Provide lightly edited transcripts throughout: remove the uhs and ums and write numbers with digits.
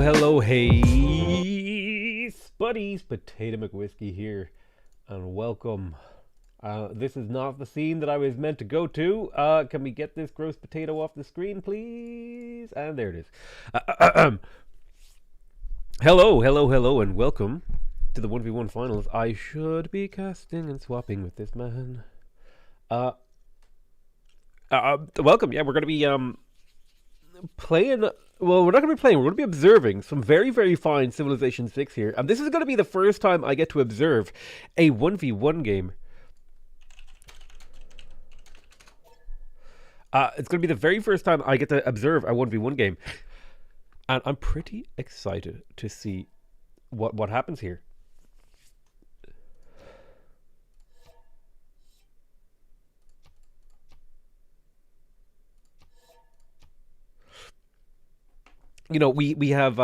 Hello, hey, buddies, Potato McWhiskey here, and welcome. This is not the scene that I was meant to go to. Can we get this gross potato off the screen, please? And there it is. Hello, and welcome to the 1v1 finals. I should be casting and swapping with this man. Welcome. Yeah, we're going to be playing. Well, we're not going to be playing. We're going to be observing some very, very fine Civilization 6 here. And this is going to be the first time I get to observe a 1v1 game. It's going to be the very first time I get to observe a 1v1 game. And I'm pretty excited to see what happens here. You know, we have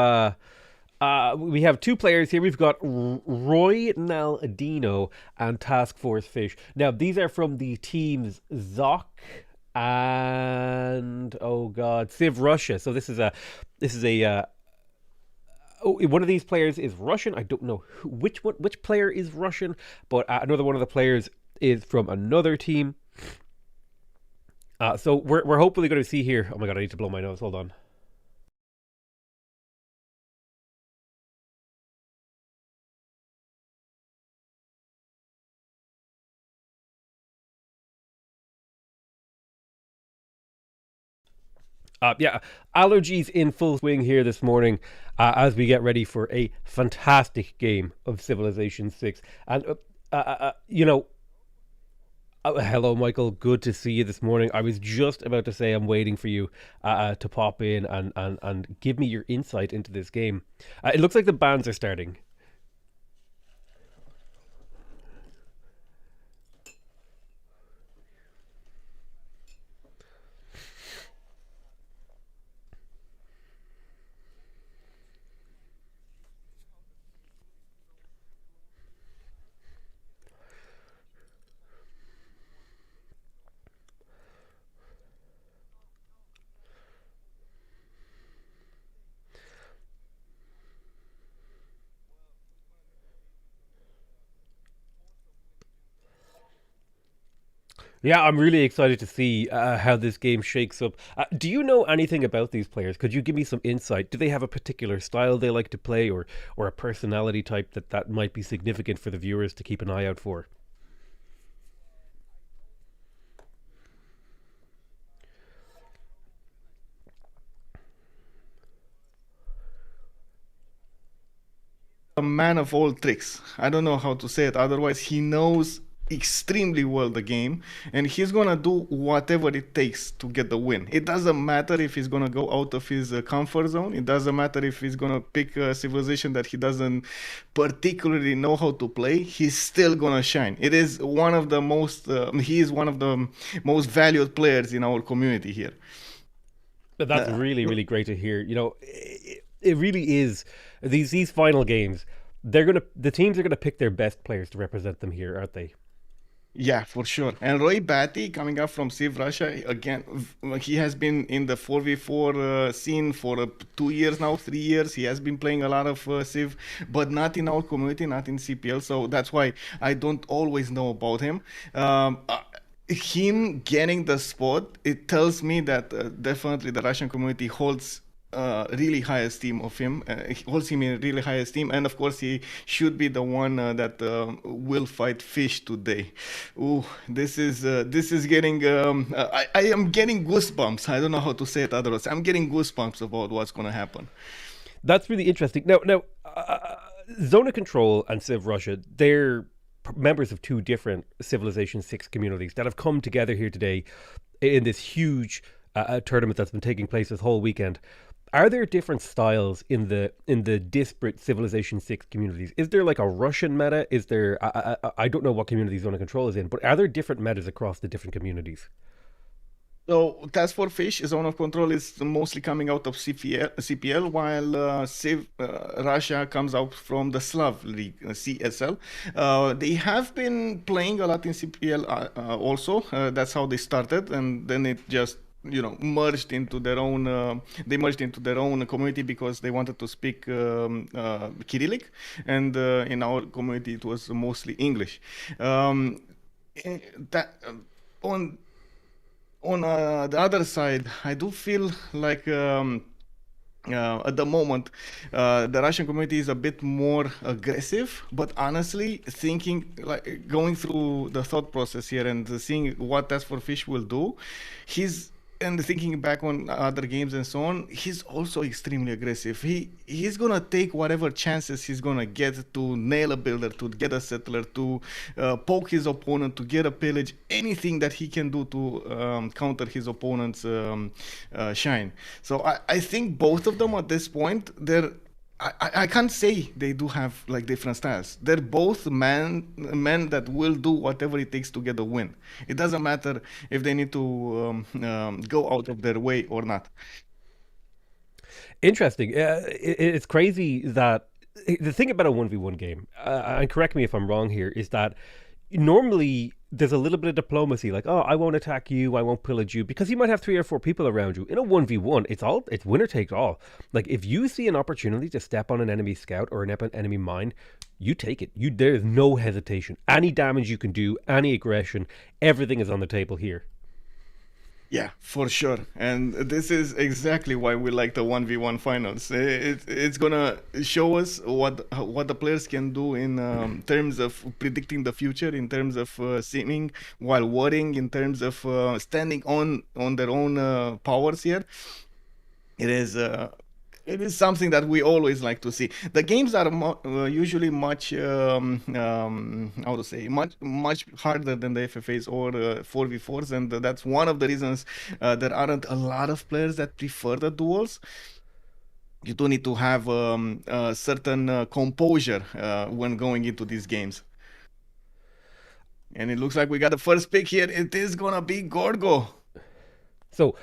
two players here. We've got Roy Naldino and Task Force Fish. Now, these are from the teams Zoc and Civ Russia. So this is a one of these players is Russian. I don't know which player is Russian, but another one of the players is from another team. So we're hopefully going to see here. Oh my god, I need to blow my nose. Hold on. Allergies in full swing here this morning as we get ready for a fantastic game of Civilization 6. And, hello, Michael. Good to see you this morning. I was just about to say I'm waiting for you to pop in and give me your insight into this game. It looks like the bands are starting. Yeah, I'm really excited to see how this game shakes up. Do you know anything about these players? Could you give me some insight? Do they have a particular style they like to play, or a personality type that might be significant for the viewers to keep an eye out for? A man of all tricks. I don't know how to say it otherwise. He knows extremely well the game, and he's gonna do whatever it takes to get the win. It doesn't matter if he's gonna go out of his comfort zone. It doesn't matter if he's gonna pick a civilization that he doesn't particularly know how to play. He's still gonna shine. It is one of the most he is one of the most valued players in our community here. But that's really, really great to hear. You know, it really is. These final games, the teams are gonna pick their best players to represent them here, aren't they? Yeah, for sure. And Roy Batty, coming up from Civ Russia, again, he has been in the 4v4 scene for 2 years now, 3 years. He has been playing a lot of Civ, but not in our community, not in CPL. So that's why I don't always know about him. Him getting the spot, it tells me that definitely the Russian community holds really high esteem of him. He holds him in really high esteem, and of course he should be the one that will fight Fish today. Ooh, this is getting I am getting goosebumps. I don't know how to say it otherwise. I'm getting goosebumps about what's going to happen. That's really interesting. Now, Zone of Control and Civ Russia, they're members of two different Civilization 6 communities that have come together here today in this huge tournament that's been taking place this whole weekend. Are there different styles in the disparate Civilization 6 communities? Is there like a Russian meta? Is there I don't know what community Zone of Control is in, but are there different metas across the different communities? So Task for Fish, Zone of Control is mostly coming out of CPL, while Civ Russia comes out from the Slav League, CSL. They have been playing a lot in CPL also. That's how they started, and then it just merged into their own. They merged into their own community because they wanted to speak Cyrillic, and in our community it was mostly English. That on the other side, I do feel like at the moment the Russian community is a bit more aggressive. But honestly, thinking like going through the thought process here and seeing what Task for Fish will do, he's and thinking back on other games and so on, he's also extremely aggressive. He's gonna take whatever chances he's gonna get to nail a builder, to get a settler, to poke his opponent, to get a pillage, anything that he can do to counter his opponent's shine. So I think both of them at this point, I can't say they do have like different styles. They're both men that will do whatever it takes to get a win. It doesn't matter if they need to go out of their way or not. Interesting. It's crazy that the thing about a 1v1 game, and correct me if I'm wrong here, is that normally there's a little bit of diplomacy, like, oh, I won't attack you, I won't pillage you, because you might have 3 or 4 people around you. In a 1v1, it's winner take all. Like, if you see an opportunity to step on an enemy scout or an enemy mine, you take it. There's no hesitation. Any damage you can do, any aggression, everything is on the table here. Yeah, for sure. And this is exactly why we like the 1v1 finals. It's gonna show us what the players can do in terms of predicting the future, in terms of seeming while worrying, in terms of standing on their own powers here. It is it is something that we always like to see. The games are usually much, how to say, much harder than the FFAs or 4v4s, and that's one of the reasons there aren't a lot of players that prefer the duels. You do need to have a certain composure when going into these games. And it looks like we got the first pick here. It is gonna be Gorgo. So,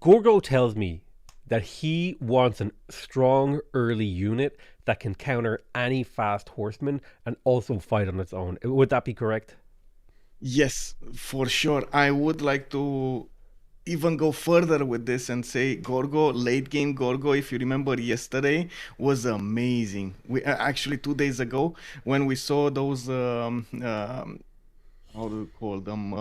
Gorgo tells me that he wants a strong early unit that can counter any fast horseman and also fight on its own. Would that be correct? Yes, for sure. I would like to even go further with this and say Gorgo, late game Gorgo, if you remember yesterday, was amazing. We actually 2 days ago when we saw those how do you call them,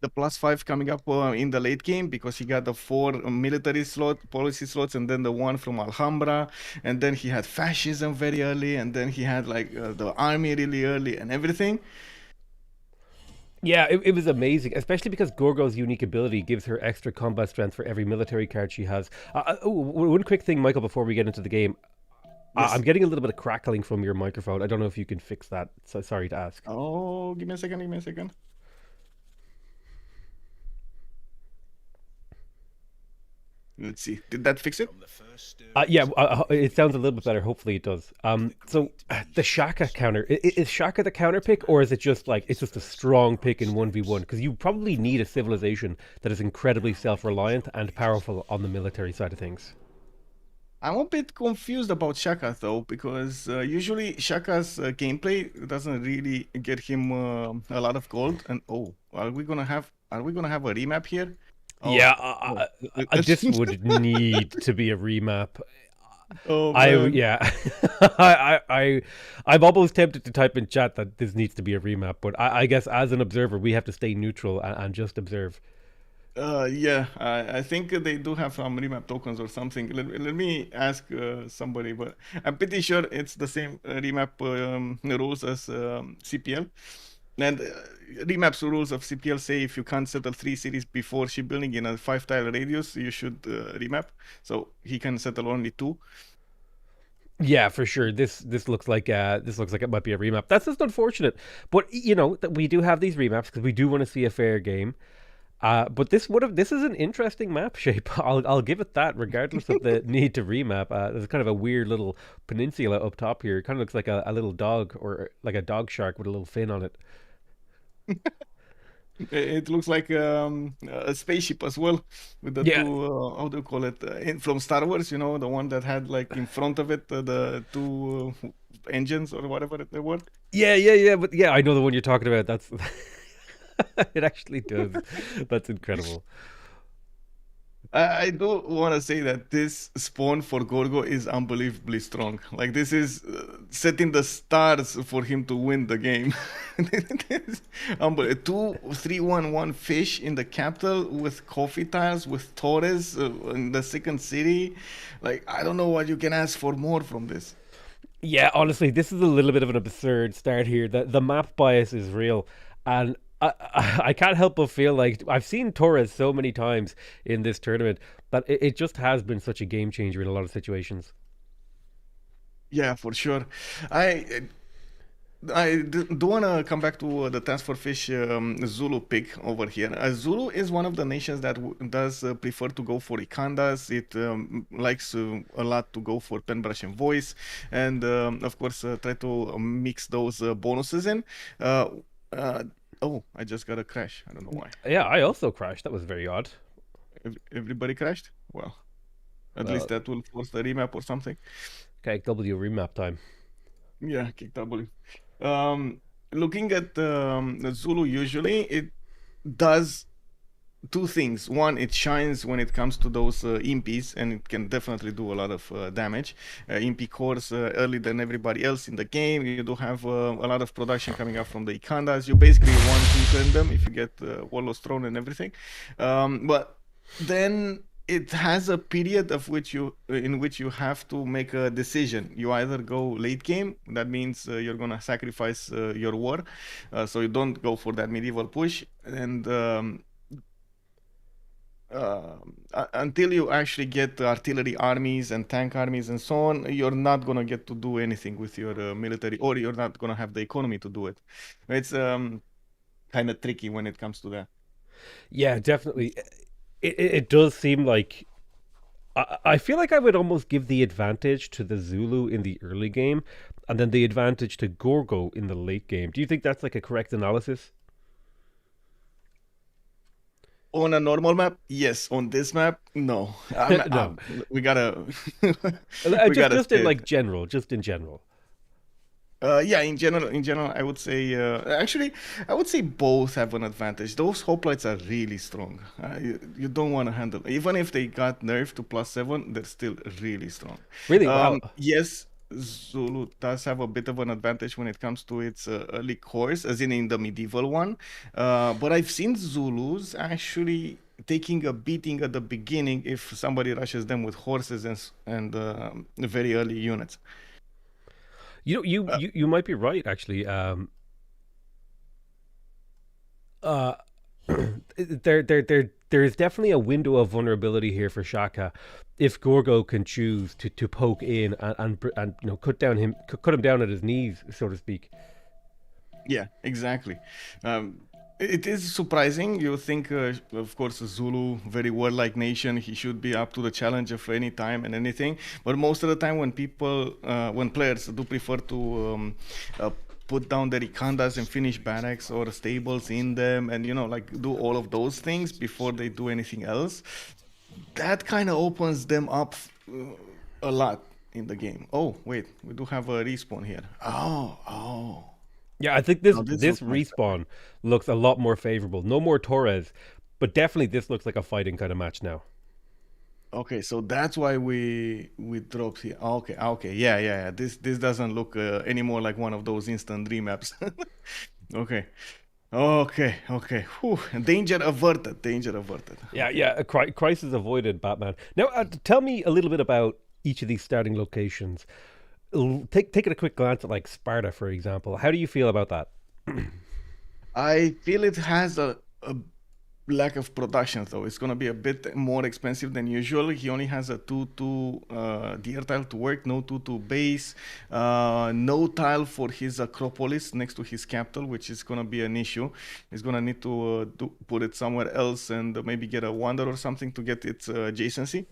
the +5 coming up in the late game, because he got the 4 military slot policy slots and then the one from Alhambra, and then he had fascism very early, and then he had like the army really early and everything. Yeah, it was amazing, especially because Gorgo's unique ability gives her extra combat strength for every military card she has. One quick thing, Michael, before we get into the game. Yes. I'm getting a little bit of crackling from your microphone. I don't know if you can fix that. So sorry to ask. Oh, give me a second, give me a second. Let's see. Did that fix it? Yeah, it sounds a little bit better. Hopefully it does. The Shaka counter, is Shaka the counter pick, or is it just like, it's just a strong pick in 1v1? Because you probably need a civilization that is incredibly self-reliant and powerful on the military side of things. I'm a bit confused about Shaka though, because usually Shaka's gameplay doesn't really get him a lot of gold. And oh, are we gonna have a remap here? Oh, Yeah, oh. this would need to be a remap. Oh I man. yeah, I'm almost tempted to type in chat that this needs to be a remap, but I guess as an observer we have to stay neutral and just observe. Yeah, I think they do have some remap tokens or something. Let me ask somebody, but I'm pretty sure it's the same remap rules as CPL. And remap's rules of CPL say if you can't settle 3 cities before shipbuilding in a 5 tile radius, you should remap. So he can settle only 2. Yeah, for sure. This looks like it might be a remap. That's just unfortunate, but you know that we do have these remaps because we do want to see a fair game. But this is an interesting map shape. I'll give it that, regardless of the need to remap. There's kind of a weird little peninsula up top here. It kind of looks like a little dog, or like a dog shark with a little fin on it. It looks like a spaceship as well, with the Yeah, two, how do you call it, from Star Wars, the one that had like in front of it the two engines or whatever they were. yeah. But yeah, I know the one you're talking about. That's it actually does. That's incredible. I do want to say that this spawn for Gorgo is unbelievably strong. Like this is setting the stars for him to win the game. Unbelievable. 2-3-1-1 fish in the capital with coffee tiles with Torres in the second city. Like I don't know what you can ask for more from this. Yeah, honestly, this is a little bit of an absurd start here. The map bias is real, and I can't help but feel like I've seen Torres so many times in this tournament that it just has been such a game changer in a lot of situations. Yeah, for sure. I do want to come back to the Task for Fish Zulu pick over here. Zulu is one of the nations that does prefer to go for Ikandas. It likes a lot to go for Pen Brush and Voice, and of course try to mix those bonuses in. Uh, uh, oh, I just got a crash. I don't know why. Yeah, I also crashed. That was very odd. Everybody crashed? Well, at least Well, that will force the remap or something. okay, W remap time. Yeah, kick W. Looking at Zulu, usually it does two things. One, it shines when it comes to those impies, and it can definitely do a lot of damage. Impy cores early than everybody else in the game. You do have a lot of production coming up from the Ikandas. You basically want to turn them if you get Warlord's Throne and everything. But then it has a period of which you in which you have to make a decision. You either go late game, that means you're gonna sacrifice your war, so you don't go for that medieval push, and until you actually get artillery armies and tank armies and so on, you're not gonna get to do anything with your military, or you're not gonna have the economy to do it. It's kind of tricky when it comes to that. Yeah, definitely. It does seem like I feel like I would almost give the advantage to the Zulu in the early game, and then the advantage to Gorgo in the late game. Do you think that's like a correct analysis? On a normal map, yes. On this map, no. No, We gotta, we just gotta just in say it. like general, just in general. Yeah, in general, I would say actually, I would say both have an advantage. Those hoplites are really strong. You don't want to handle even if they got nerfed to +7, they're still really strong. Really? Wow. Yes, Zulu does have a bit of an advantage when it comes to its early cores, as in the medieval one. But I've seen Zulus actually taking a beating at the beginning if somebody rushes them with horses and very early units. You know, Uh, you might be right actually. Uh, there's definitely a window of vulnerability here for Shaka if Gorgo can choose to poke in and cut him down at his knees, so to speak. Yeah, exactly. It is surprising. You think, of course, Zulu, very warlike nation, he should be up to the challenge of any time and anything. But most of the time, when players do prefer to uh, put down their ikandas and finish barracks or stables in them, and like do all of those things before they do anything else, that kind of opens them up a lot in the game. Oh, wait, we do have a respawn here. Oh. Yeah, I think Now this this looks much better. respawn looks a lot more favorable. No more Torres, but definitely this looks like a fighting kind of match now. Okay, so that's why we dropped here. Okay, yeah. This doesn't look anymore like one of those instant remaps. Okay, okay. Whew. Danger averted. Danger averted. Yeah. A crisis avoided, Batman. Now, tell me a little bit about each of these starting locations. Taking a quick glance at like Sparta, for example. How do you feel about that? I feel it has a lack of production, though. It's going to be a bit more expensive than usual. He only has a 2-2 deer tile to work, no 2-2 base, no tile for his Acropolis next to his capital, which is going to be an issue. He's going to need to put it somewhere else and maybe get a wonder or something to get its adjacency.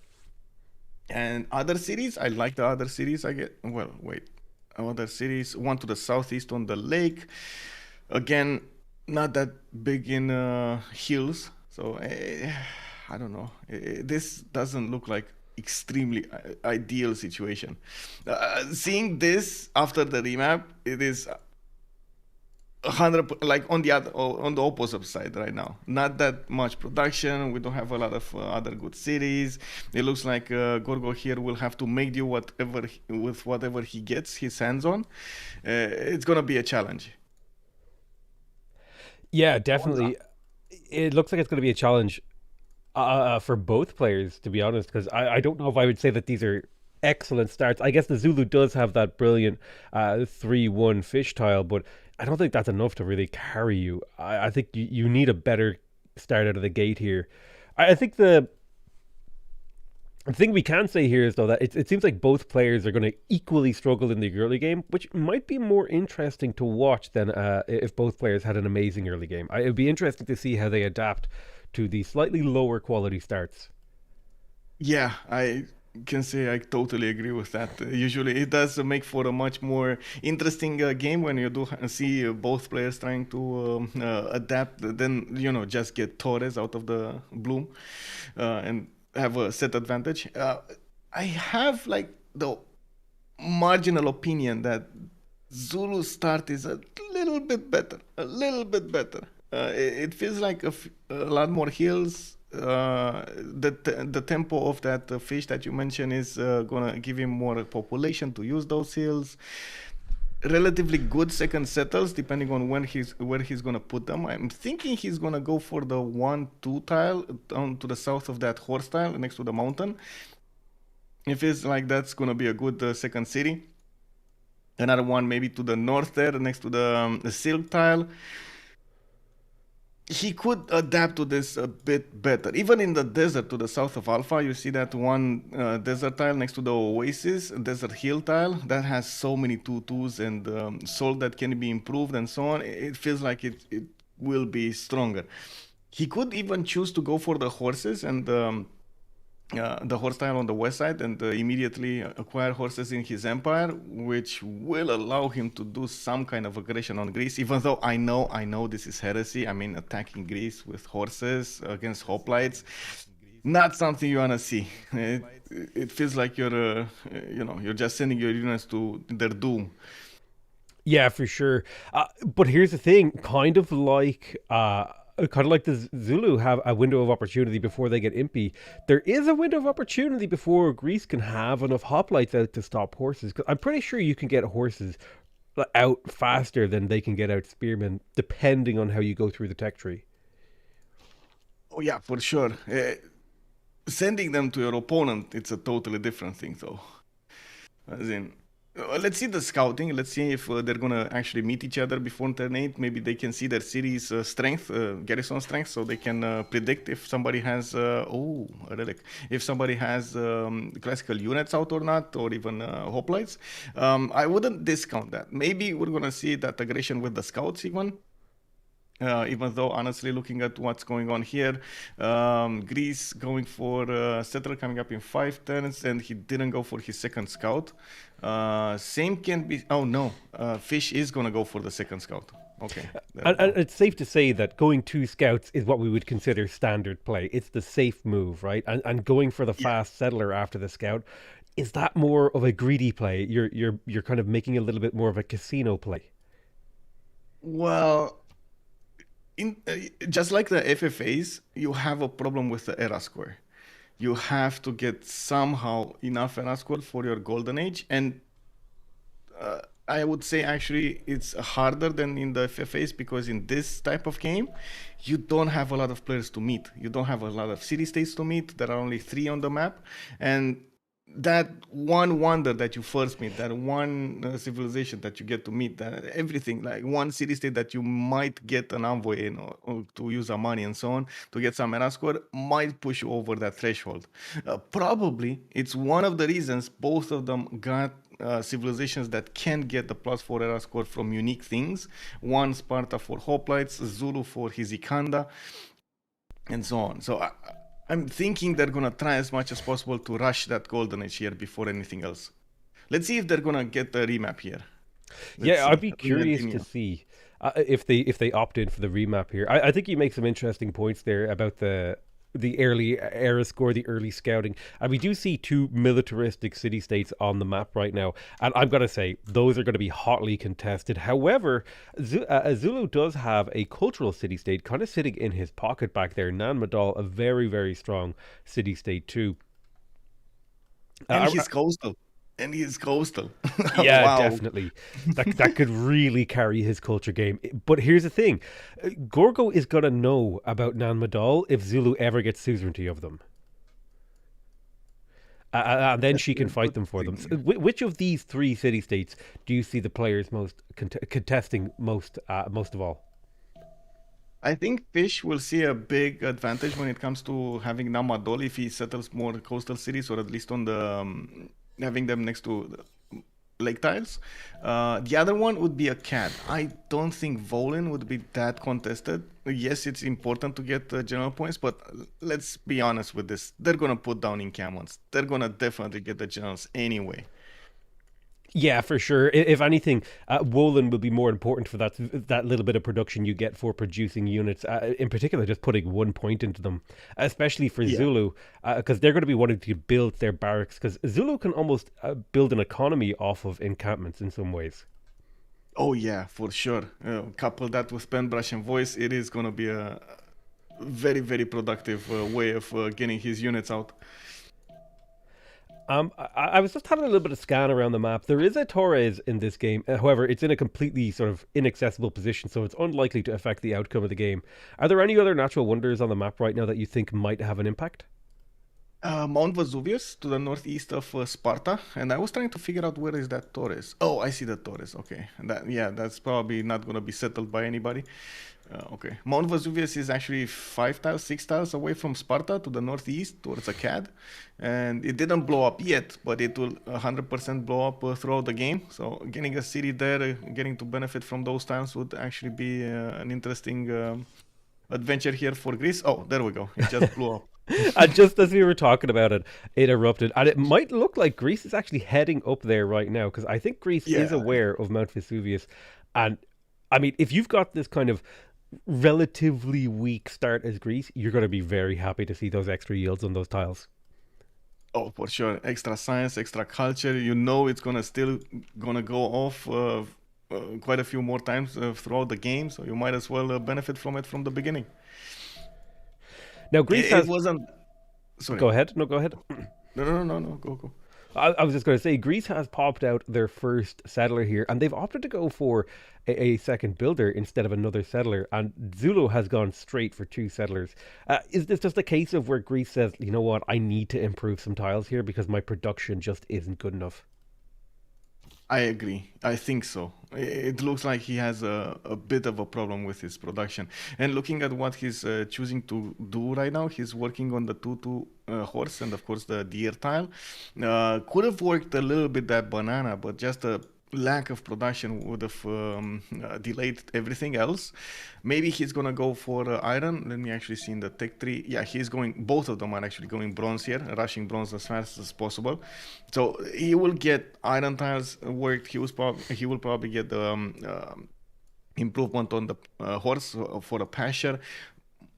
And other cities, I like the other cities I get. Well, wait. Other cities, one to the southeast on the lake. Again, not that big in hills, so I don't know. This doesn't look like extremely ideal situation. Seeing this after the remap, it is 100 like on the opposite side right now. Not that much production. We don't have a lot of other good cities. It looks like Gorgo here will have to make do with whatever he gets his hands on. It's gonna be a challenge. Yeah, definitely. It looks like it's going to be a challenge for both players, to be honest, because I don't know if I would say that these are excellent starts. I guess the Zulu does have that brilliant 3-1 fish tile, but I don't think that's enough to really carry you. I think you need a better start out of the gate here. I think the thing we can say here is, though, that it seems like both players are going to equally struggle in the early game, which might be more interesting to watch than if both players had an amazing early game. It would be interesting to see how they adapt to the slightly lower quality starts. Yeah, I can say I totally agree with that. Usually, it does make for a much more interesting game when you do see both players trying to adapt. Then just get Torres out of the bloom and have a set advantage. I have like the marginal opinion that Zulu's start is a little bit better. It feels like a lot more hills. The tempo of that fish that you mentioned is gonna give him more population to use those hills. Relatively good second settles depending on where he's gonna put them. I'm thinking he's gonna go for the 1-2 tile down to the south of that horse tile next to the mountain. It feels like that's gonna be a good second city. Another one maybe to the north there next to the silk tile. He could adapt to this a bit better. Even in the desert to the south of Alpha, you see that one desert tile next to the oasis, desert hill tile, that has so many 2-2s and salt that can be improved and so on. It feels like it will be stronger. He could even choose to go for the horses and the horse tile on the west side and immediately acquire horses in his empire, which will allow him to do some kind of aggression on Greece, even though I know this is heresy. I mean, attacking Greece with horses against hoplites, not something you want to see. It feels like you're just sending your units to their doom. Yeah, for sure. But here's the thing, kind of like the Zulu have a window of opportunity before they get impy. There is a window of opportunity before Greece can have enough hoplites out to stop horses. Because I'm pretty sure you can get horses out faster than they can get out spearmen, depending on how you go through the tech tree. Oh yeah, for sure. Sending them to your opponent, it's a totally different thing, though. As in, let's see the scouting. Let's see if they're gonna actually meet each other before turn 8. Maybe they can see their city's strength, garrison strength, so they can predict if somebody has a relic. If somebody has classical units out or not, or even hoplites. I wouldn't discount that. Maybe we're gonna see that aggression with the scouts even though, honestly, looking at what's going on here, Greece going for settler coming up in 5 turns, and he didn't go for his second scout. Same can be. Oh no, Fish is gonna go for the second scout. Okay. And it's safe to say that going 2 scouts is what we would consider standard play. It's the safe move, right? And going for the fast settler after the scout, is that more of a greedy play? You're kind of making a little bit more of a casino play. Well, just like the FFAs, you have a problem with the era score. You have to get somehow enough era score for your golden age, and I would say actually it's harder than in the FFAs because in this type of game, you don't have a lot of players to meet. You don't have a lot of city states to meet. There are only 3 on the map, and that one wonder that you first meet, that one civilization that you get to meet, that everything, like one city state that you might get an envoy in, or to use some money and so on to get some era score, might push you over that threshold. Probably it's one of the reasons both of them got civilizations that can get the +4 era score from unique things. One Sparta for hoplites, Zulu for his Ikanda, and so on. So I'm thinking they're gonna try as much as possible to rush that golden age here before anything else. Let's see if they're gonna get the remap here. Let's Yeah, see. I'd be My curious to opinion. see if they opt in for the remap here. I think you make some interesting points there about the early era score, the early scouting, and we do see two militaristic city states on the map right now. And I'm gonna say those are going to be hotly contested. However, Zulu does have a cultural city state kind of sitting in his pocket back there. Nan Madol, a very strong city state too. And Uh, he's coastal. And he's coastal. Yeah, Wow. definitely. That could really carry his culture game. But here's the thing: Gorgo is gonna know about Nan Madol if Zulu ever gets suzerainty of them, and then That's she can a fight good them for them. thing. So, Yeah. which of these three city states do you see the players most contesting most of all? I think Fish will see a big advantage when it comes to having Namadol if he settles more coastal cities, or at least on the having them next to the lake tiles. The other one would be a cat. I don't think Volin would be that contested. Yes, it's important to get general points, but let's be honest with this. They're gonna put down in Camons. They're gonna definitely get the generals anyway. Yeah, for sure. If anything, Wolan will be more important for that little bit of production you get for producing units. In particular, just putting 1 point into them, especially for Yeah. Zulu, because they're going to be wanting to build their barracks. Because Zulu can almost build an economy off of encampments in some ways. Oh yeah, for sure. Couple that with pen brush and voice, it is gonna be a very productive way of getting his units out. I was just having a little bit of scan around the map. There is a Torres in this game. However, it's in a completely sort of inaccessible position, so it's unlikely to affect the outcome of the game. Are there any other natural wonders on the map right now that you think might have an impact? Mount Vesuvius to the northeast of Sparta, and I was trying to figure out where is that Torres. Oh, I see the Torres. Okay, that's probably not gonna be settled by anybody. Okay, Mount Vesuvius is actually 5 tiles, 6 tiles away from Sparta to the northeast towards Akkad, and it didn't blow up yet, but it will 100% blow up throughout the game. So getting a city there, getting to benefit from those tiles would actually be an interesting adventure here for Greece. Oh, there we go. It just blew up. And just as we were talking about it, it erupted. And it might look like Greece is actually heading up there right now, because I think Greece is Yeah. aware of Mount Vesuvius. And I mean, if you've got this kind of relatively weak start as Greece, you're going to be very happy to see those extra yields on those tiles. Oh, for sure. Extra science, extra culture. You know it's gonna still gonna go off quite a few more times throughout the game, so you might as well benefit from it from the beginning. Now, Greece It has. wasn't. Sorry. Go ahead. No, go ahead. No. Go. I was just going to say, Greece has popped out their first settler here, and they've opted to go for a second builder instead of another settler. And Zulu has gone straight for two settlers. Is this just a case of where Greece says, you know what, I need to improve some tiles here because my production just isn't good enough? I agree. I think so. It looks like he has a bit of a problem with his production. And looking at what he's choosing to do right now, he's working on the 2-2 horse and, of course, the deer tile. Could have worked a little bit that banana, but just a lack of production would have delayed everything else. Maybe he's gonna go for iron. Let me actually see in the tech tree. Yeah, he's going. Both of them are actually going bronze here, rushing bronze as fast as possible. So he will get iron tiles worked. He will probably get the improvement on the horse for a pasture.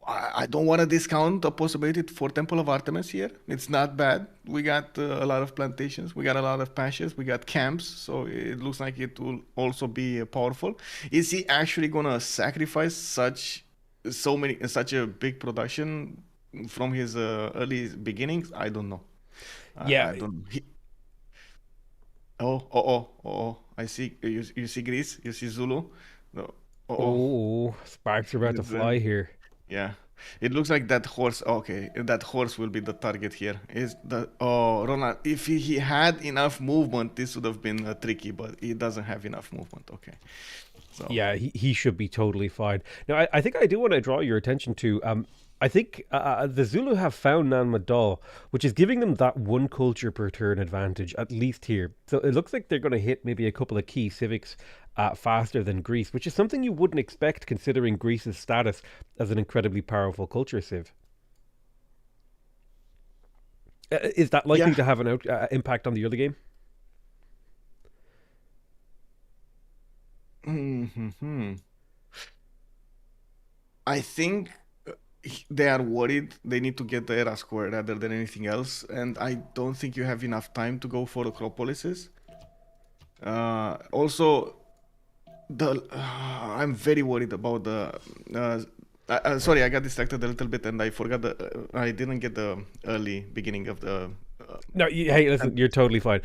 I don't want to discount the possibility for Temple of Artemis here. It's not bad. We got a lot of plantations. We got a lot of pastures. We got camps. So it looks like it will also be powerful. Is he actually gonna sacrifice such a big production from his early beginnings? I don't know. Yeah. I don't know. I see. You see Greece. You see Zulu. No. Oh, Oh, sparks are about to it's, fly here. yeah. It looks like that horse. Okay, that horse will be the target here. Is the Ronald? If he had enough movement, this would have been tricky, but he doesn't have enough movement. Okay, so Yeah, he should be totally fine. Now, I think I do want to draw your attention to. I think the Zulu have found Nan Madol, which is giving them that one culture per turn advantage, at least here. So it looks like they're going to hit maybe a couple of key civics faster than Greece, which is something you wouldn't expect considering Greece's status as an incredibly powerful culture civ. Is that likely yeah. to have an impact on the early game? Hmm. I think they are worried they need to get the era score rather than anything else, and I don't think you have enough time to go for acropolises. Also, I'm very worried about the. Sorry, I got distracted a little bit, and I forgot I didn't get the early beginning of the. No, hey, listen, you're totally fine.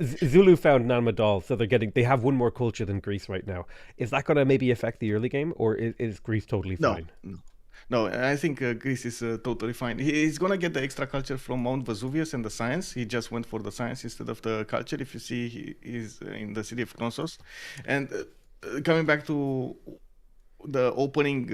Zulu found Nan Madol, so they have one more culture than Greece right now. Is that going to maybe affect the early game, or is Greece totally No, fine? no. No, I think Greece is totally fine. He's gonna get the extra culture from Mount Vesuvius and the science. He just went for the science instead of the culture. If you see, he is in the city of Knossos. And coming back to the opening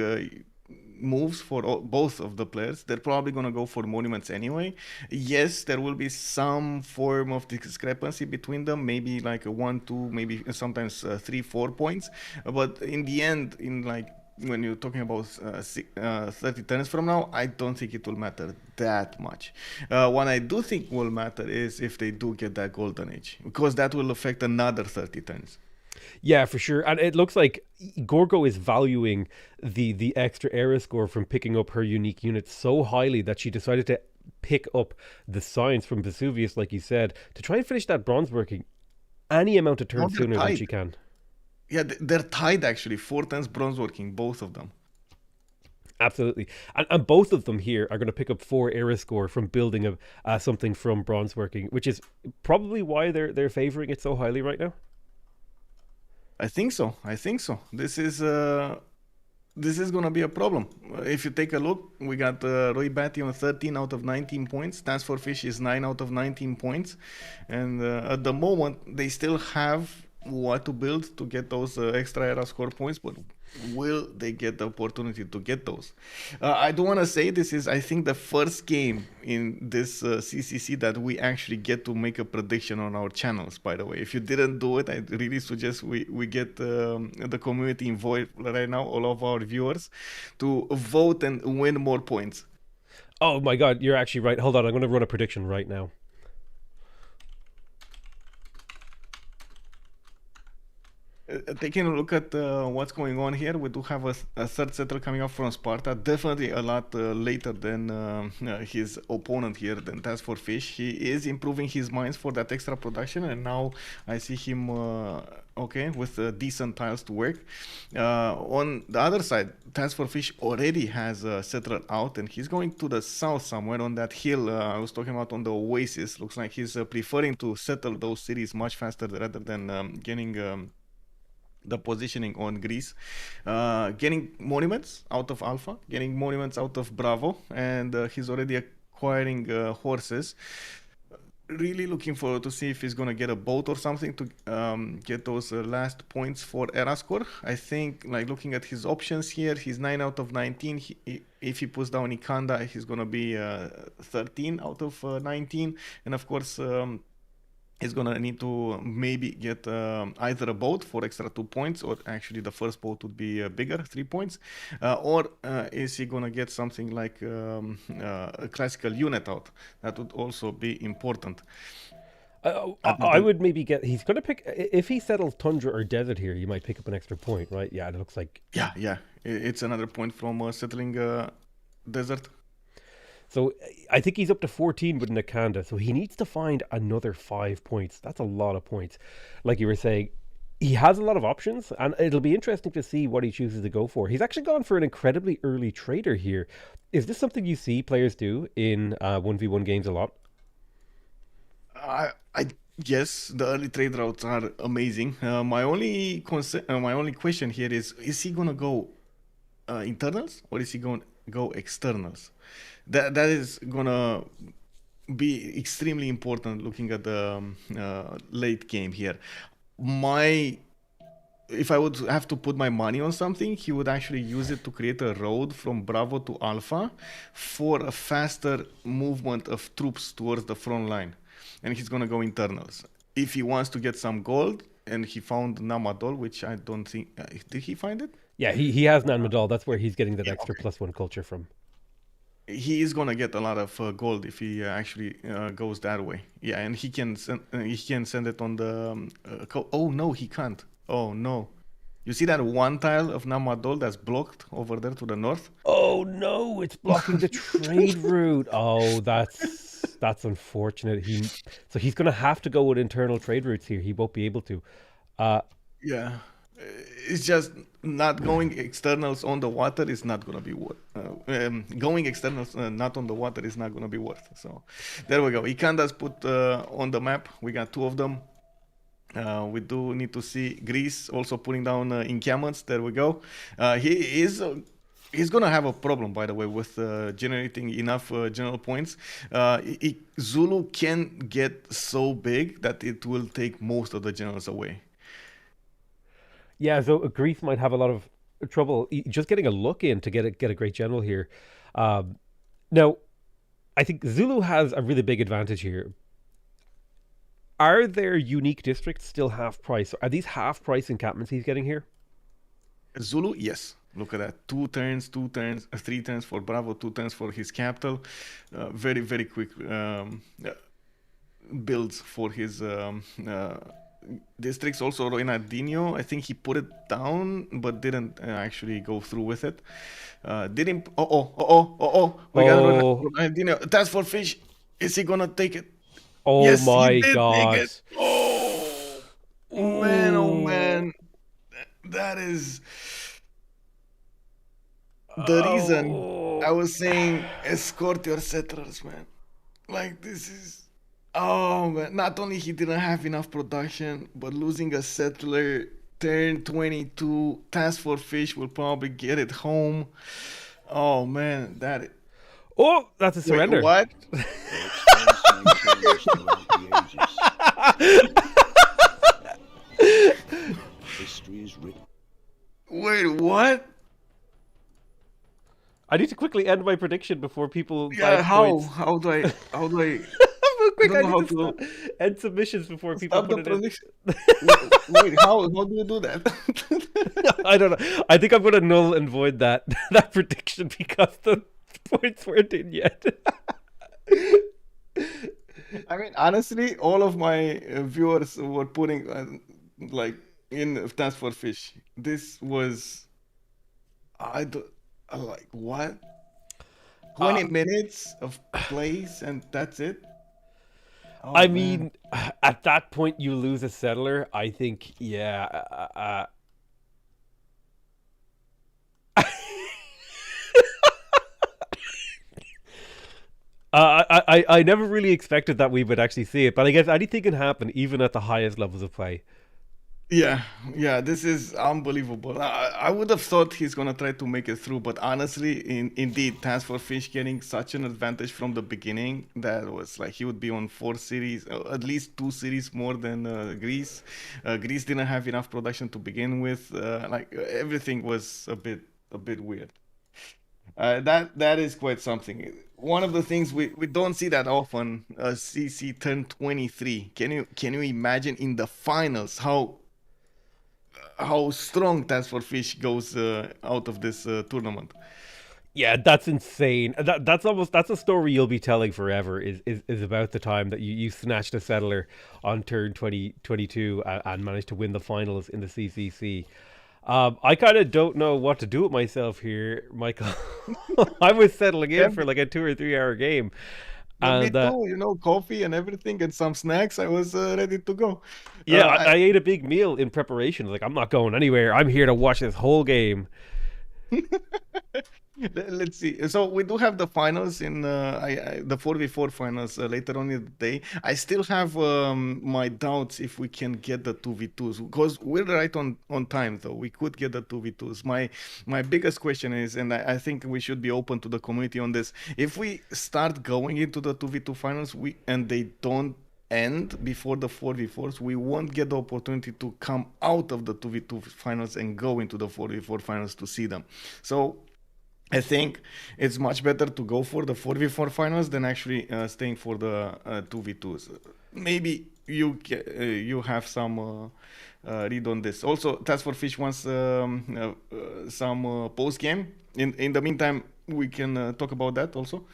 moves for both of the players, they're probably gonna go for monuments anyway. Yes, there will be some form of discrepancy between them, maybe like a 1, 2, maybe sometimes 3, 4 points. But in the end, in like when you're talking about 30 turns from now, I don't think it will matter that much. What I do think will matter is if they do get that golden age, because that will affect another 30 turns. Yeah, for sure. And it looks like Gorgo is valuing the extra era score from picking up her unique unit so highly that she decided to pick up the science from Vesuvius, like you said, to try and finish that bronze working any amount of Now turns they're sooner than tied. she can. Yeah, they're tied actually. 4 turns bronze working, both of them. Absolutely. And both of them here are going to pick up 4 era score from building something from bronze working, which is probably why they're favoring it so highly right now. I think so. I think so. This is gonna be a problem. If you take a look, we got Roy Batty on 13 out of 19 points. Dance for Fish is 9 out of 19 points, and at the moment they still have what to build to get those extra era score points, but will they get the opportunity to get those? I do want to say this is, I think, the first game in this CCC that we actually get to make a prediction on our channels, by the way. If you didn't do it, I really suggest we get the community involved right now, all of our viewers, to vote and win more points. Oh my god, you're actually right. Hold on, I'm going to run a prediction right now. Taking a look at what's going on here, we do have a third setter coming up from Sparta, definitely a lot later than his opponent here, than Task for Fish. He is improving his mines for that extra production, and now I see him okay with decent tiles to work. On the other side, Task for Fish already has a settler out, and he's going to the south somewhere on that hill I was talking about on the Oasis. Looks like he's preferring to settle those cities much faster rather than getting the positioning on Greece, getting monuments out of Alpha, getting monuments out of Bravo, and he's already acquiring horses. Really looking forward to see if he's gonna get a boat or something to get those last points for era score. I think, like, looking at his options here, he's 9 out of 19. If he puts down Ikanda, he's gonna be 13 out of 19, and of course. He's gonna need to maybe get either a boat for extra 2 points, or actually the first boat would be bigger, 3 points, or is he gonna get something like a classical unit out? That would also be important. I would maybe he's going to pick, if he settles Tundra or Desert here, you might pick up an extra point, right? Yeah, it looks like. Yeah, it's another point from settling Desert. So I think he's up to 14 with Nakanda. So he needs to find another 5 points. That's a lot of points. Like you were saying, he has a lot of options, and it'll be interesting to see what he chooses to go for. He's actually gone for an incredibly early trader here. Is this something you see players do in 1v1 games a lot? Yes, the early trade routes are amazing. My only question here is he gonna go internals, or is he going go externals. That is gonna be extremely important looking at the late game here. If I would have to put my money on something, he would actually use it to create a road from Bravo to Alpha for a faster movement of troops towards the front line. And he's going to go internals. If he wants to get some gold, and he found Namadol, which I don't think... did he find it? Yeah, he has Nanmadol. That's where he's getting that Yeah, extra okay. +1 culture from. He is gonna get a lot of gold if he actually goes that way. Yeah, and he can send it on the. Oh no, he can't. Oh no, you see that one tile of Namadol that's blocked over there to the north? Oh no, it's blocking the trade route. Oh, that's unfortunate. So he's gonna have to go with internal trade routes here. He won't be able to. Yeah, it's just not going externals on the water is not gonna be worth. Going externals not on the water is not gonna be worth. So there we go. Ikanda's put on the map. We got 2 of them. We do need to see Greece also putting down encampments. There we go. He's gonna have a problem, by the way, with generating enough general points. Zulu can get so big that it will take most of the generals away. Yeah, so Greece might have a lot of trouble just getting a look in to get a great general here. Now, I think Zulu has a really big advantage here. Are their unique districts still half price? Are these half price encampments he's getting here? Zulu, yes. Look at that. 2 turns, 2 turns, 3 turns for Bravo, 2 turns for his capital. Very, very quick builds for his districts. Also, Ronaldinho, I think he put it down, but didn't actually go through with it. Didn't. We got Ronaldinho. That's for fish. Is he gonna take it? Oh Yes, he my did take god. it. Oh man, oh man. That is the reason I was saying escort your settlers, man. Like this is oh man. Not only he didn't have enough production, but losing a settler turn 22 task for fish will probably get it home. Oh man, that Oh, that's a wait, surrender. what? History is written. Wait, what? I need to quickly end my prediction before people buy Yeah, how? points. How do I Quick, I don't know need how to end submissions before people stop the put it in. prediction? Wait, how do you do that? I don't know. I think I'm going to null and void that prediction because the points weren't in yet. I mean, honestly, all of my viewers were putting like in Task for Fish. This was I do like what? 20 minutes of plays and that's it? Oh, I man. mean, at that point, you lose a settler. I think, yeah. I never really expected that we would actually see it, but I guess anything can happen even at the highest levels of play. Yeah, this is unbelievable. I would have thought he's gonna try to make it through, but honestly, indeed, Task for Fish getting such an advantage from the beginning, that was like he would be on 4 cities, at least 2 cities more than Greece. Greece didn't have enough production to begin with. Like everything was a bit weird. That is quite something. One of the things we don't see that often. CC turned 23. Can you imagine in the finals how strong Task for Fish goes out of this tournament? Yeah, that's insane. That's a story you'll be telling forever. Is about the time that you snatched a settler on turn 2022 and managed to win the finals in the CCC. I kind of don't know what to do with myself here, Michael. I was settling in for like a 2 or 3 hour game. Yeah, me And too, coffee and everything and some snacks. I was ready to go. yeah, I ate a big meal in preparation. Like, I'm not going anywhere. I'm here to watch this whole game. Let's see. So we do have the finals in the 4v4 finals later on in the day. I still have my doubts if we can get the 2v2s because we're right on time though. We could get the 2v2s. My biggest question is, and I think we should be open to the community on this. If we start going into the 2v2 finals, and they don't end before the 4v4s, we won't get the opportunity to come out of the 2v2 finals and go into the 4v4 finals to see them. So I think it's much better to go for the 4v4 finals than actually staying for the 2v2s. Maybe you have some read on this. Also, Task for Fish wants some post game. In the meantime, we can talk about that also.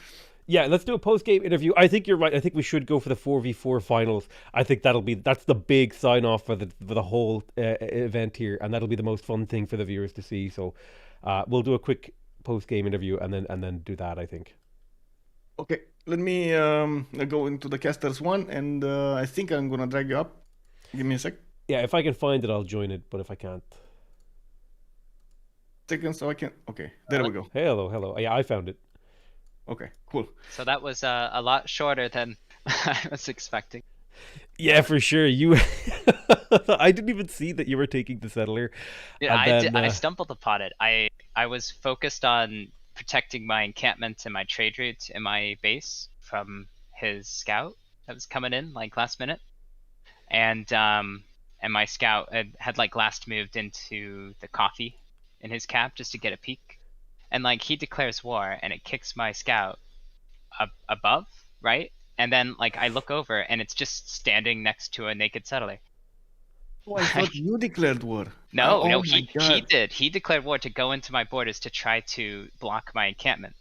Yeah, let's do a post-game interview. I think you're right. I think we should go for the 4v4 finals. I think that's the big sign-off for the whole event here, and that'll be the most fun thing for the viewers to see. So we'll do a quick post-game interview and then do that, I think. Okay, let me go into the casters one, and I think I'm gonna drag you up. Give me a sec. Yeah, if I can find it, I'll join it, but if I can't... Second, so I can... Okay, there we go. Hello. Yeah, I found it. Okay, cool. So that was a lot shorter than I was expecting. Yeah, for sure. You, I didn't even see that you were taking the settler. Yeah, And I stumbled upon it. I was focused on protecting my encampment and my trade route in my base from his scout that was coming in like last minute, and my scout had like last moved into the coffee in his cap just to get a peek. And like he declares war and it kicks my scout above, right? And then like I look over and it's just standing next to a naked settler. Oh, I thought you declared war. No, my he God. did. He declared war to go into my borders to try to block my encampment.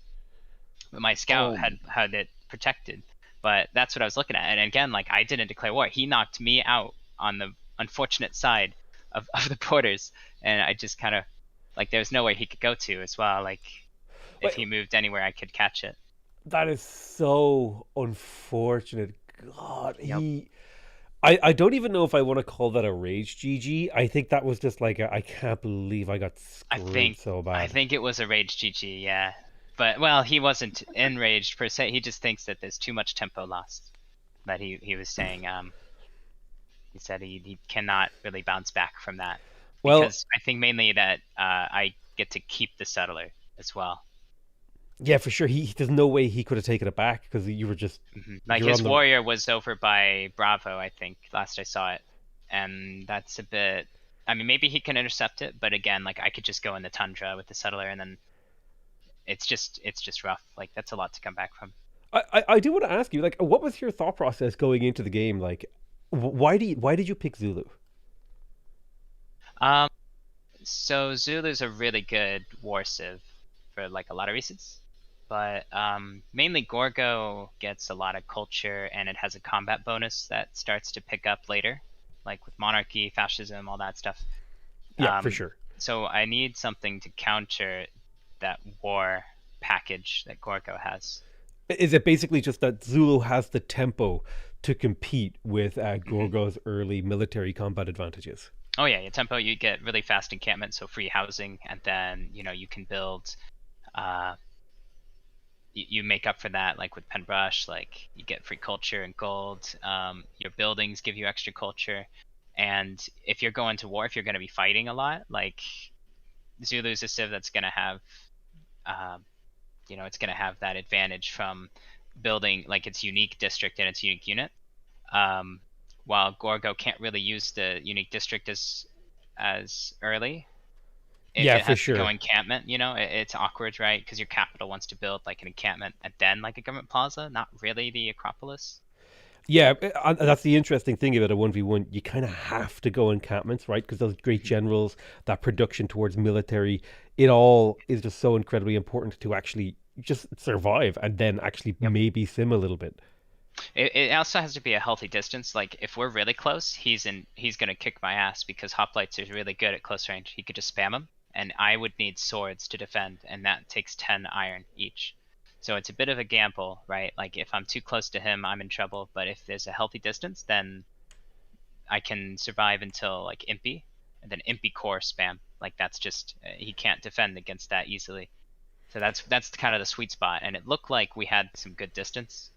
But my scout had it protected. But that's what I was looking at. And again, like I didn't declare war. He knocked me out on the unfortunate side of the borders, and I just kind of like there's nowhere he could go to as well. Like if he moved anywhere, I could catch it. that is so unfortunate. God, Yep. I don't even know if I want to call that a rage GG. I think that was just like I can't believe I got screwed so bad. I think it was a rage GG, yeah. But well, he wasn't enraged per se. He just thinks that there's too much tempo lost. That he was saying. He said he cannot really bounce back from that. Well, Because I think mainly that I get to keep the settler as well. yeah, for sure. There's no way he could have taken it back because you were just Like you're his on the- warrior was over by Bravo, I think, last I saw it. And that's a bit I mean maybe he can intercept it, but again, like I could just go in the tundra with the settler and then it's just rough. Like that's a lot to come back from. I do want to ask you, like, what was your thought process going into the game? Like, why did you pick Zulu? So Zulu's a really good war civ for like a lot of reasons, but mainly Gorgo gets a lot of culture and it has a combat bonus that starts to pick up later, like with monarchy, fascism, all that stuff. Yeah, for sure. So I need something to counter that war package that Gorgo has. Is it basically just that Zulu has the tempo to compete with Gorgo's early military combat advantages? Oh yeah, tempo, you get really fast encampment, so free housing, and then you can build you make up for that like with Penbrush, like you get free culture and gold. Your buildings give you extra culture, and if you're going to war, if you're going to be fighting a lot, like Zulu's a civ that's going to have it's going to have that advantage from building like its unique district and its unique unit. While Gorgo can't really use the unique district as early. If Yeah, it for has sure. to go encampment, it's awkward, right? Because your capital wants to build like an encampment and then like a government plaza, not really the Acropolis. Yeah, that's the interesting thing about a 1v1. You kind of have to go encampments, right? Because those great generals, that production towards military, it all is just so incredibly important to actually just survive and then actually maybe sim a little bit. It also has to be a healthy distance. Like if we're really close, he's gonna kick my ass because hoplites are really good at close range. He could just spam them, and I would need swords to defend, and that takes 10 iron each. So it's a bit of a gamble, right? Like if I'm too close to him, I'm in trouble. But if there's a healthy distance, then I can survive until like Impy, and then Impy core spam. Like that's just he can't defend against that easily. So that's kind of the sweet spot, and it looked like we had some good distance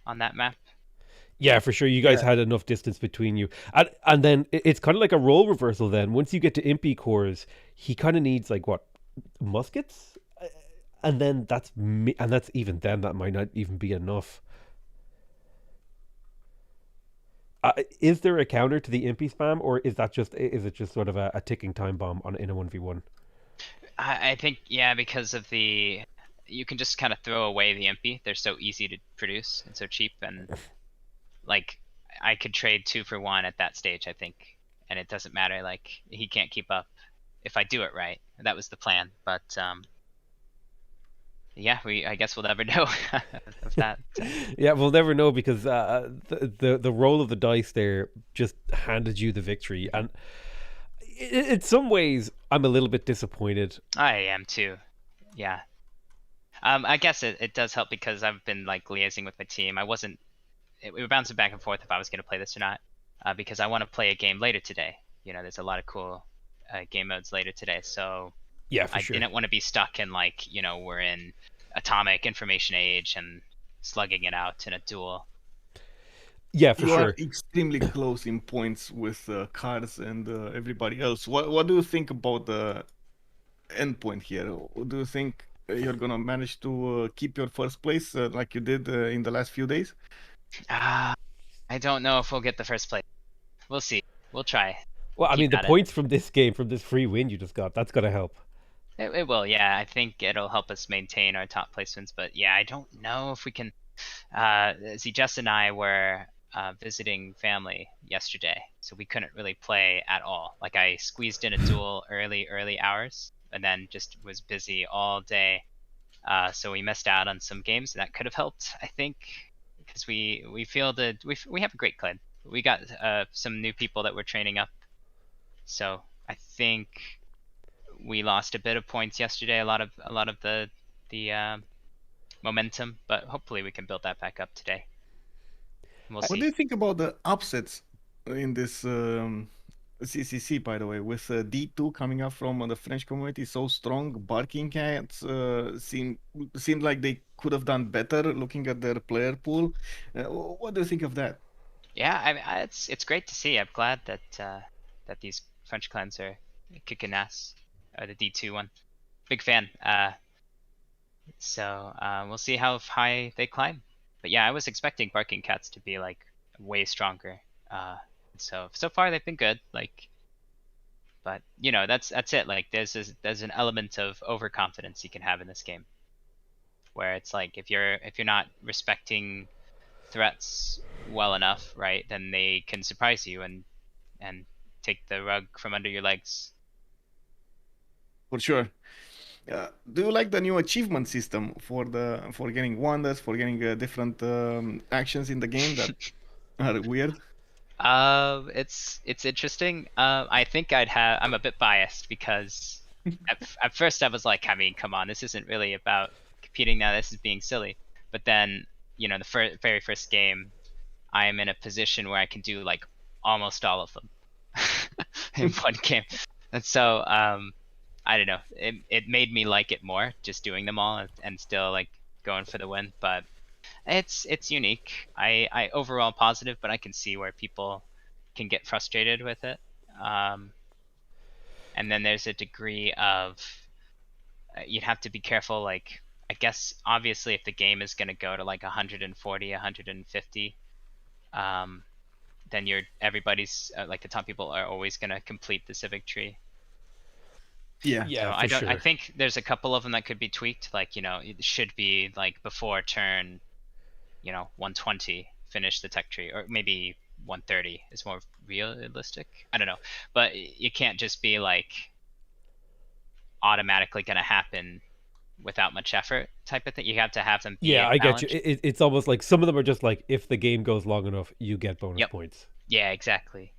on that map. Yeah, for sure. You guys Yeah. had enough distance between you, and then it's kind of like a role reversal. Then once you get to Impy cores, he kind of needs like what, muskets, and then that's even then that might not even be enough. Is there a counter to the Impy spam, or is it just sort of a ticking time bomb in a 1v1? I think yeah, because of the you can just kind of throw away the MP. They're so easy to produce and so cheap, and like I could trade 2 for 1 at that stage, I think, and it doesn't matter. Like he can't keep up if I do it right. That was the plan, but yeah, I guess we'll never know of that. Yeah, we'll never know because the roll of the dice there just handed you the victory, and in some ways, I'm a little bit disappointed. I am too. Yeah. I guess it does help because I've been like liaising with my team. We were bouncing back and forth if I was going to play this or not, because I want to play a game later today. You know, there's a lot of cool game modes later today, so Yeah, for I sure. didn't want to be stuck in like, we're in atomic information age and slugging it out in a duel. Yeah, for You are sure. extremely close in points with Cars and everybody else. What do you think about the endpoint here? Do you think you're gonna manage to keep your first place like you did in the last few days? I don't know if we'll get the first place. We'll see. We'll try. Well, I Keep mean, the at it. points from this game, from this free win you just got, that's gonna help. It will, yeah. I think it'll help us maintain our top placements, but yeah, I don't know if we can. See, Jess and I were visiting family yesterday, so we couldn't really play at all. Like I squeezed in a duel early hours, and then just was busy all day. So we missed out on some games that could have helped, I think, because we feel that we have a great clan. We got some new people that we're training up, so I think we lost a bit of points yesterday. A lot of the momentum, but hopefully we can build that back up today. We'll What see. do you think about the upsets in this CCC, by the way, with D2 coming up from the French community so strong? Barking Cats seemed like they could have done better looking at their player pool. What do you think of that? Yeah, it's great to see. I'm glad that that these French clans are kicking ass. The D2 one, big fan. So we'll see how high they climb. But yeah, I was expecting Barking Cats to be like way stronger. So far they've been good. Like, but that's it. Like there's an element of overconfidence you can have in this game, where it's like if you're not respecting threats well enough, right, then they can surprise you and take the rug from under your legs. For sure. Do you like the new achievement system for getting wonders, for getting different actions in the game that are weird? It's interesting. I think I'm a bit biased because at first I was like, I mean, come on, this isn't really about competing now. This is being silly. But then, the very first game, I am in a position where I can do like almost all of them in one game, and so I don't know. It made me like it more just doing them all and still like going for the win. But it's unique. I overall positive, but I can see where people can get frustrated with it. And then there's a degree of you'd have to be careful. Like I guess obviously if the game is gonna go to like 140, 150, then everybody's like the top people are always gonna complete the civic tree. Yeah. So Yeah, I for don't. I sure. think there's a couple of them that could be tweaked. Like it should be like before turn, 120 finish the tech tree, or maybe 130 is more realistic. I don't know, but you can't just be like automatically gonna happen without much effort type of thing. You have to have them be Yeah, in I get you. balance. It's almost like some of them are just like, if the game goes long enough, you get bonus Yep. points. Yeah, exactly.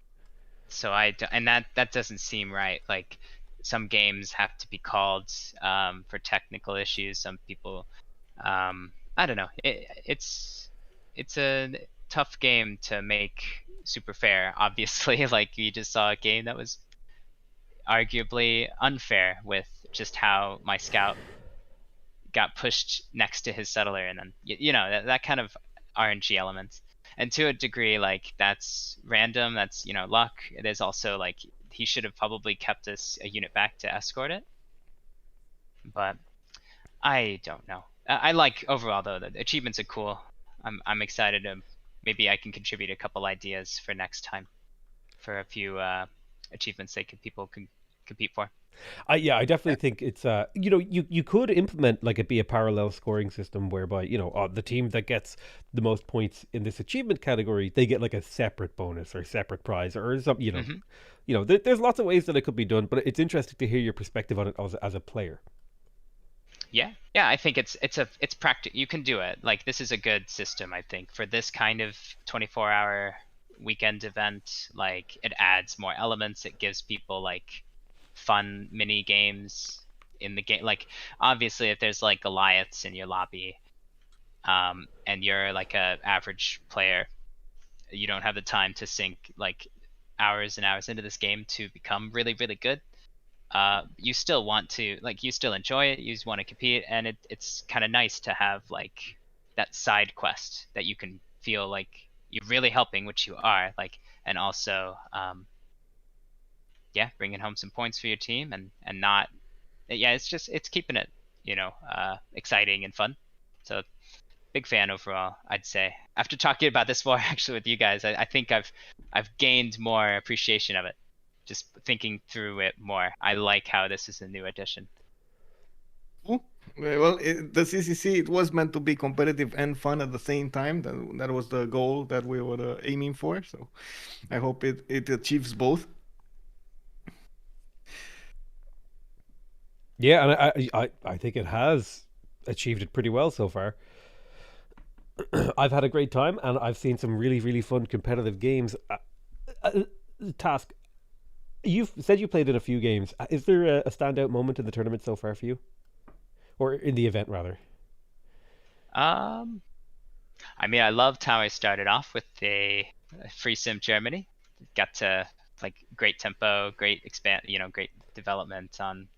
So and that doesn't seem right. Like some games have to be called for technical issues. Some people, I don't know. It's a tough game to make super fair. Obviously, like you just saw a game that was arguably unfair with just how my scout got pushed next to his settler, and then you know that kind of RNG element. And to a degree, like that's random, that's luck. It is also like he should have probably kept a unit back to escort it, but I don't know. I like overall though, the achievements are cool. I'm excited to maybe I can contribute a couple ideas for next time for a few achievements people can compete for. Yeah, I definitely think it's you could implement like it be a parallel scoring system whereby the team that gets the most points in this achievement category, they get like a separate bonus or separate prize or something. There's lots of ways that it could be done, but it's interesting to hear your perspective on it as a player. Yeah, I think it's practical. You can do it. Like this is a good system, I think, for this kind of 24-hour weekend event. Like it adds more elements. It gives people like fun mini games in the game. Like obviously, if there's like Goliaths in your lobby, and you're like a average player, you don't have the time to sink like hours and hours into this game to become really, really good. You still want to you still enjoy it, you just want to compete, and it's kind of nice to have like that side quest that you can feel like you're really helping, which you are, like, and also bringing home some points for your team, and not it's keeping it exciting and fun. So big fan overall, I'd say. After talking about this more actually with you guys, I think I've gained more appreciation of it. Just thinking through it more. I like how this is a new addition. Well, the CCC, it was meant to be competitive and fun at the same time. That was the goal that we were aiming for. So I hope it achieves both. Yeah, and I think it has achieved it pretty well so far. I've had a great time, and I've seen some really, really fun competitive games. Task, you've said you played in a few games. Is there a standout moment in the tournament so far for you? Or in the event, rather? I mean, I loved how I started off with the Free Sim Germany. Got to, like, great tempo, great great development on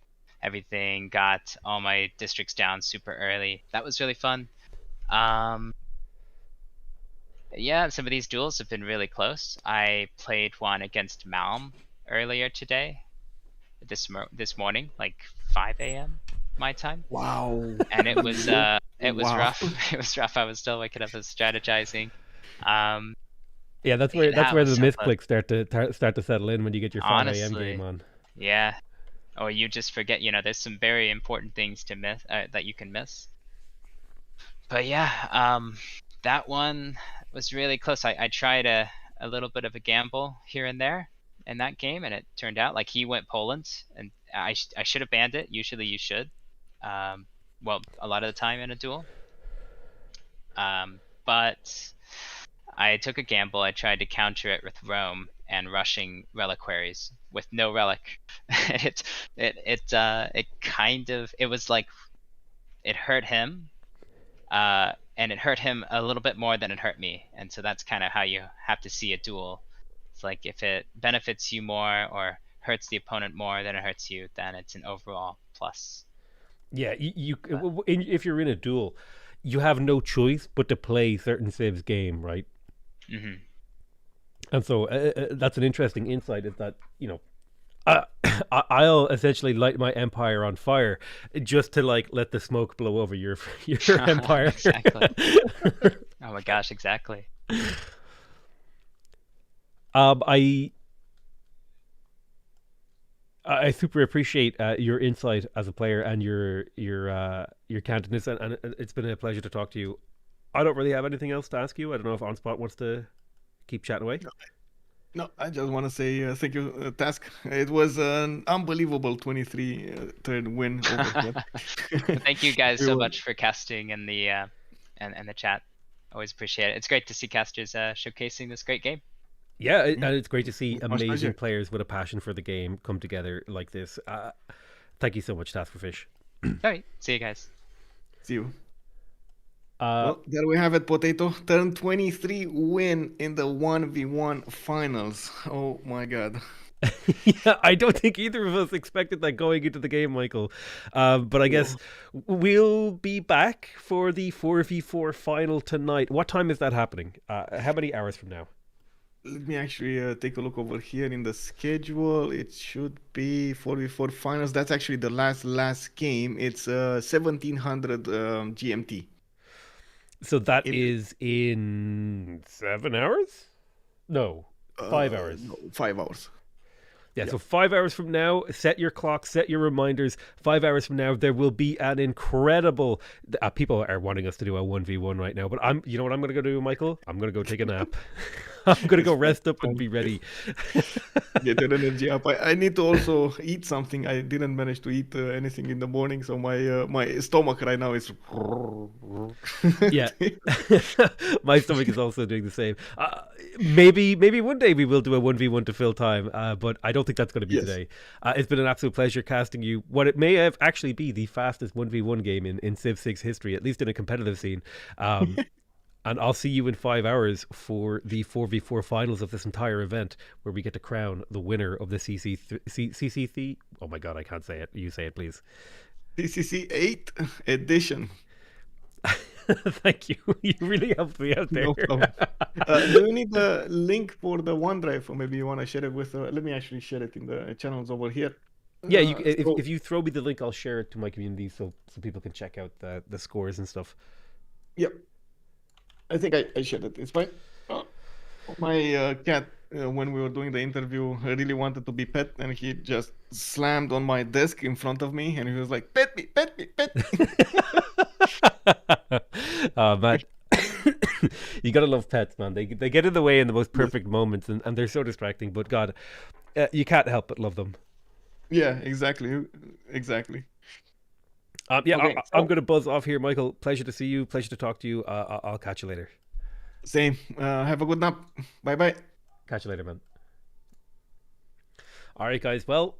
everything. Got all my districts down super early. That was really fun. Yeah, some of these duels have been really close. I played one against Malm earlier today, this morning, like 5 a.m. my time. Wow. And it was Wow. rough. It was rough. I was still waking up and strategizing. Yeah, that's where the misclicks start to settle in when you get your 5 a.m. game on. Yeah. Or you just forget, there's some very important things to miss that you can miss. But yeah, that one was really close. I tried a little bit of a gamble here and there in that game, and it turned out like he went Poland, and I should have banned it. Usually you should. Well, a lot of the time in a duel. But I took a gamble. I tried to counter it with Rome and rushing reliquaries with no relic. it was like it hurt him, and it hurt him a little bit more than it hurt me. And so that's kind of how you have to see a duel. It's like if it benefits you more or hurts the opponent more than it hurts you, then it's an overall plus. Yeah, if you're in a duel, you have no choice but to play certain civs game, right? Mm-hmm. And so that's an interesting insight. Is that I'll essentially light my empire on fire just to like let the smoke blow over your empire. Exactly. Oh my gosh, exactly. I super appreciate your insight as a player and your candidness, and it's been a pleasure to talk to you. I don't really have anything else to ask you. I don't know if OnSpot wants to keep chatting away. No, I just want to say thank you, Task. It was an unbelievable 23-third win over Thank you guys so much for casting and the chat. Always appreciate it. It's great to see casters showcasing this great game. Yeah, and it's great to see amazing players with a passion for the game come together like this. Thank you so much, Task for Fish. All right, see you guys. See you. Well, there we have it, Potato. Turn 23 win in the 1v1 finals. Oh my god. Yeah, I don't think either of us expected that going into the game, Michael. But I guess we'll be back for the 4v4 final tonight. What time is that happening? How many hours from now? Let me actually take a look over here in the schedule. It should be 4v4 finals. That's actually the last game. It's 1700 GMT. So that is in 7 hours? No, 5 hours. No, 5 hours. Yeah, so 5 hours from now, set your clock, set your reminders. 5 hours from now, there will be an incredible. People are wanting us to do a 1v1 right now, but you know what I'm going to go do, Michael? I'm going to go take a nap. I'm going to go rest up and be ready. Get that energy up. I need to also eat something. I didn't manage to eat anything in the morning, so my stomach right now is. Yeah, my stomach is also doing the same. Maybe one day we will do a 1v1 to fill time, but I don't think that's going to be today. It's been an absolute pleasure casting you. What it may have actually be the fastest 1v1 game in Civ 6 history, at least in a competitive scene. And I'll see you in 5 hours for the 4v4 finals of this entire event, where we get to crown the winner of the CCC. Oh my god, I can't say it. You say it, please. CCC8 edition. Thank you. You really helped me out there. No problem. Do you need a link for the OneDrive, or maybe you want to share it with? Let me actually share it in the channels over here. Yeah, if you throw me the link, I'll share it to my community so people can check out the scores and stuff. Yep. I think I shared it. It's fine. My cat, when we were doing the interview, really wanted to be pet, and he just slammed on my desk in front of me, and he was like, "Pet me, pet me, pet me." Oh man, you gotta love pets, man. They get in the way in the most perfect moments, and they're so distracting. But God, you can't help but love them. Yeah, exactly. Yeah, Okay, I'm gonna buzz off here, Michael. Pleasure to see you. Pleasure to talk to you. I'll catch you later. Same. Have a good nap. Bye. Catch you later, man. All right, guys. Well,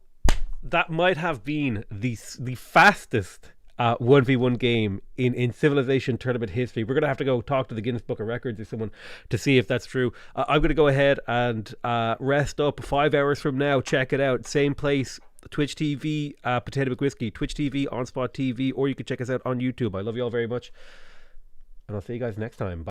that might have been the fastest 1v1 game in Civilization tournament history. We're going to have to go talk to the Guinness Book of Records or someone to see if that's true. I'm going to go ahead and rest up 5 hours from now. Check it out. Same place, Twitch TV, Potato McWhiskey, Twitch TV, OnSpotTV, or you can check us out on YouTube. I love you all very much, and I'll see you guys next time. Bye.